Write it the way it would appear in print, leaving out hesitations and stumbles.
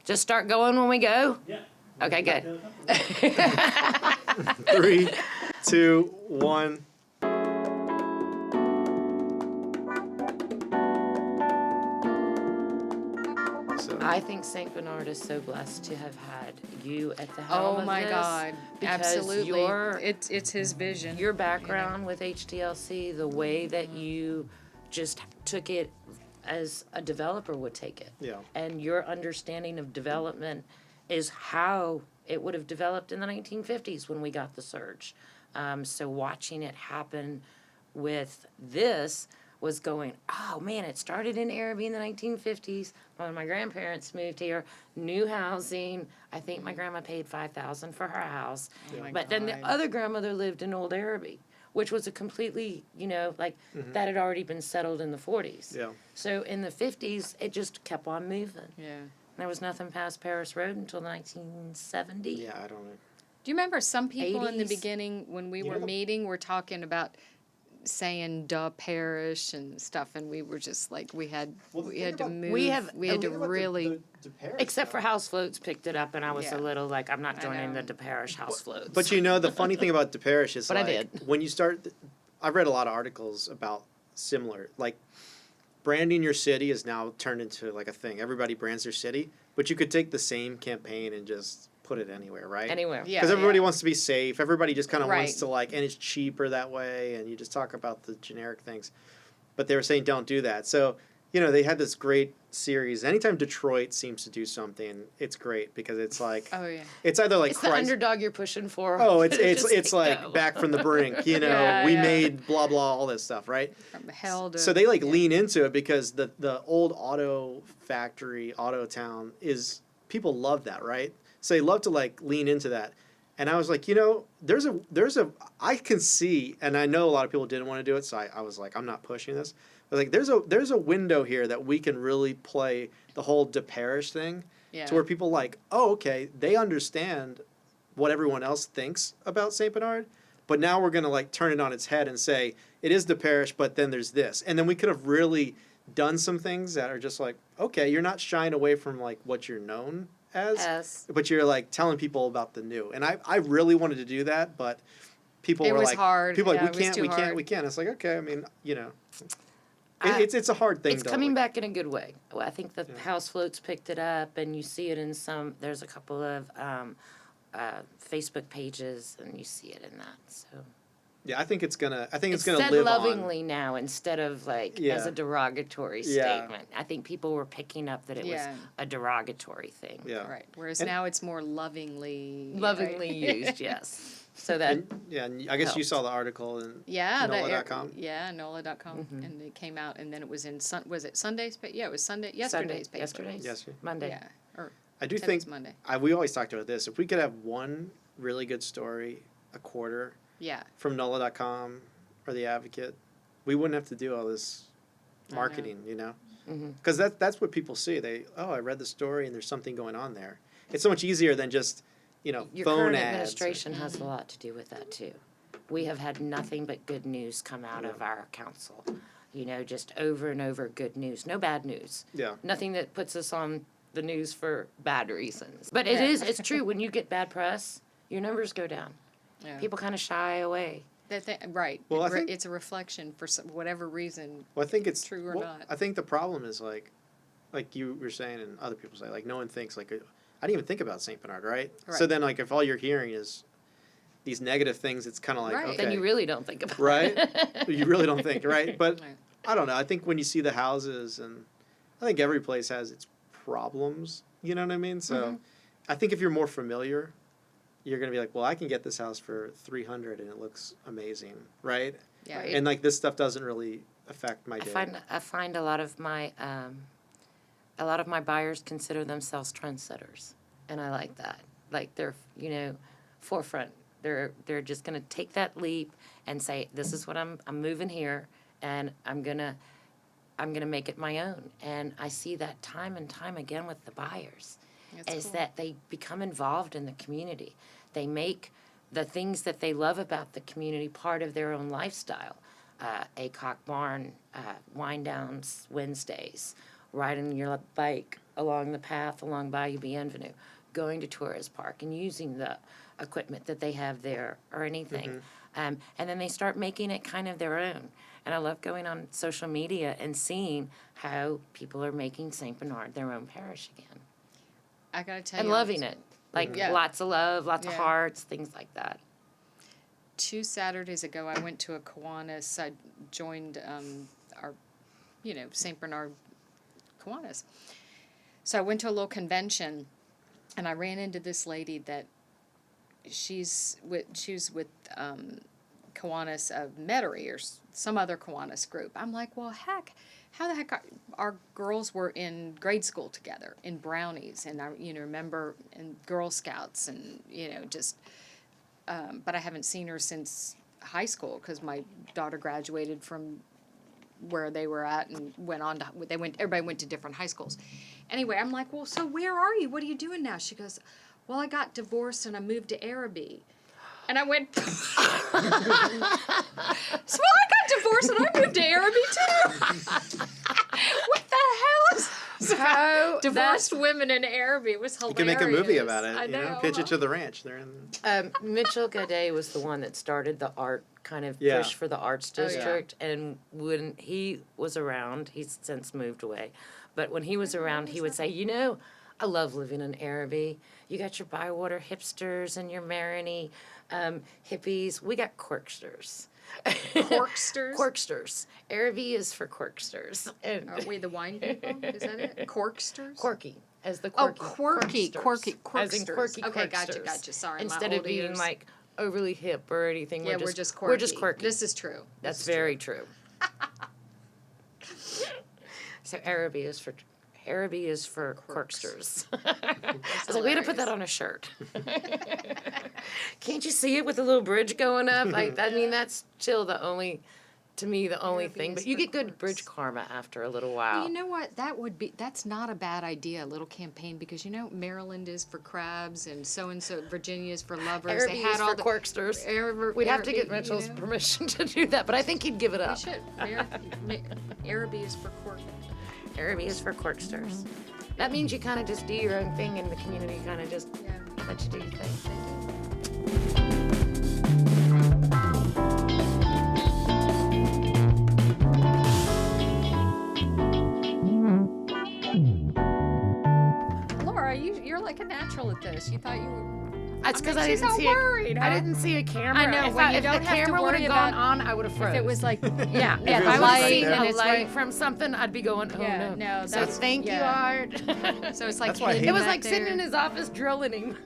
Just start going when we go? Yeah. Okay, good. 3, 2, 1. I think St. Bernard is so blessed to have had you at the helm Oh of my this, God, because absolutely. your It's his vision. your background with HDLC, the way that you just took it as a developer would take it. Yeah. And your understanding of development is how it would have developed in the 1950s when we got the surge. So watching it happen with this was going, oh man, it started in Arabi in the 1950s when my grandparents moved here, new housing. I think my grandma paid $5,000 for her house. Oh my But then the God. other grandmother lived in Old Arabi, which was a completely, that had already been settled in the 40s. Yeah. So in the 50s, it just kept on moving. Yeah. There was nothing past Parish Road until 1970. Yeah, I don't know. Do you remember some people in the 80s? beginning when we You were know- meeting were talking about saying "duh parish" and stuff, and we were just like we had to move. We have- we had to really. Except for House Floats picked it up, and I was Yeah. a little like, I'm not I joining know. the Parish House Floats. But the funny thing about the parish is But I like did. when you start, I've read a lot of articles about similar, like branding your city is now turned into like a thing. Everybody brands their city, but you could take the same campaign and just put it anywhere, right? Anywhere. Yeah. Because everybody wants to be safe. Everybody just kind of Right. wants to and it's cheaper that way. And you just talk about the generic things. But they were saying don't do that. So, they had this great series. Anytime Detroit seems to do something, it's great because it's like, Oh yeah. it's either like It's the underdog you're pushing for. Oh, it's Just like go. back from the brink, Yeah, we yeah. made blah blah all this stuff, right? From hell to. So they lean into it because the old auto factory, auto town people love that, right? So they love to lean into that. And I was like, there's a I can see, and I know a lot of people didn't want to do it, so I was like, I'm not pushing this. I was like, there's a window here that we can really play the whole parish thing Yeah. to where people oh, okay, they understand what everyone else thinks about St. Bernard, but now we're gonna turn it on its head and say it is the parish, but then there's this, and then we could have really done some things that are just okay, you're not shying away from what you're known as, Yes. but you're telling people about the new, and I really wanted to do that, but people It were was hard. people Yeah, we it was can't, too we can't, hard. we can't. It's okay, I mean, I- it's a hard thing. It's to, coming back in a good way. Well, I think the Yeah. House Floats picked it up, and you see it in there's a couple of Facebook pages, and you see it in that. So Yeah, I think it's gonna it's live said on. lovingly now instead of as Yeah. a derogatory Yeah. statement. I think people were picking up that it Yeah. was a derogatory thing. Yeah. Right. Whereas And- now it's more lovingly. Lovingly used, yes. So that And I guess you helped. saw the article in Yeah, NOLA.com? Yeah, NOLA.com, Mhm. and it came out, and then it was in was it Sunday's paper? Yeah, it was yesterday's paper. Yesterday's, Yes. Monday. Yeah, or I do today's think Monday. we always talked about this. If we could have one really good story a quarter Yeah, from NOLA.com or The Advocate, we wouldn't have to do all this I know. marketing, Mhm. Because that's what people see. I read the story and there's something going on there. It's so much easier than just, Your phone current ads. administration has a lot to do with that too. We have had nothing but good news come out of our council. Just over and over good news, no bad news. Yeah. Nothing that puts us on the news for bad reasons. But it's true, when you get bad press, your numbers go down. yeah. People kind of shy away. Right. Well, I think- it's a reflection for whatever reason. Well, I think it's True or not. I think the problem is like you were saying, and other people say, no one thinks I didn't even think about St. Bernard, right? So Right. then, if all you're hearing is these negative things, it's kind of Right. okay, Then you really don't think about right? it. You really don't think, right? But Right. I don't know. I think when you see the houses, and I think every place has its problems. You know what I mean? So Mhm. I think if you're more familiar, you're gonna be like, well, I can get this house for $300 and it looks amazing, right? Yeah. Right. And this stuff doesn't really affect my day. I find a lot of my buyers consider themselves trendsetters, and I like that. They're forefront. They're just gonna take that leap and say, this is what I'm moving here, and I'm gonna make it my own. And I see that time and time again with the buyers, That's is cool. that they become involved in the community. They make the things that they love about the community part of their own lifestyle. Acock Barn, wine downs Wednesdays, riding your bike along the path along Bayou Bienvenue, going to Tourist Park and using the equipment that they have there or anything. And then they start making it kind of their own. And I love going on social media and seeing how people are making St. Bernard their own parish again. I gotta tell And you, loving it. Like Yeah. lots of love, lots of Yeah. hearts, things like that. 2 Saturdays ago, I went to a Kiwanis. I joined our, St. Bernard Kiwanis. So I went to a little convention, and I ran into this lady that she was with Kiwanis of Metairie or some other Kiwanis group. I'm like, well, heck, how the heck our girls were in grade school together in Brownies, and I remember in Girl Scouts, and just. But I haven't seen her since high school because my daughter graduated from where they were at and went on to, everybody went to different high schools. Anyway, I'm like, well, so where are you? What are you doing now? She goes, well, I got divorced and I moved to Arabi. And I went, so well, I got divorced and I moved to Arabi too. What the hell is So divorced women in Arabi? It was hilarious. You can make a movie about it. I know. Pitch it to the ranch. They're in. Mitchell Gaudet was the one that started the art kind of Yeah. push for the arts Oh, yeah. district. And when he was around, he's since moved away, but when he was around, he would say, I love living in Arabi. You got your Bywater hipsters and your Marigny hippies. We got Quirksters. Quirksters? Quirksters. Arabi is for Quirksters. And Are we the wine people? Is that it? Quirksters? quirky, as the Oh, quirky. quirky, As in quirksters. quirky Okay, Quirksters. gotcha. Sorry, Instead my of old being ears. like overly hip or anything, Yeah, we're just quirky. We're just quirky. This is true. That's very true. So Arabi is for Quirksters. I was like, we had to put that on a shirt. Can't you see it with the little bridge going up? Like, I mean, that's still the only Arabi thing. is But you for get good quirks. bridge karma after a little Well, while. you know what? That's not a bad idea, a little campaign, because Maryland is for crabs and so, Virginia is for lovers. Arabi They had is all for the Quirksters. We'd have to get Arabi, Mitchell's permission to do that, but I think he'd give it We up. should. Arabi is for quirk. Arabi is for Quirksters. That means you kind of just do your own thing in the community, kind of just Yeah. let you do your thing. Laura, you're like a natural at this. You thought you were. That's because I she's didn't all see worried, it. huh? I didn't see a camera. I know, If, when you if don't the have to camera would worry have gone about- on, I would have froze. If it was like, yeah, If if it was I was like seeing that. a it's light right- from something, I'd be going, oh Yeah, no. no, So that's- thank you, yeah. Art. so it's like That's why hidden It was back like sitting there. in his office drilling him.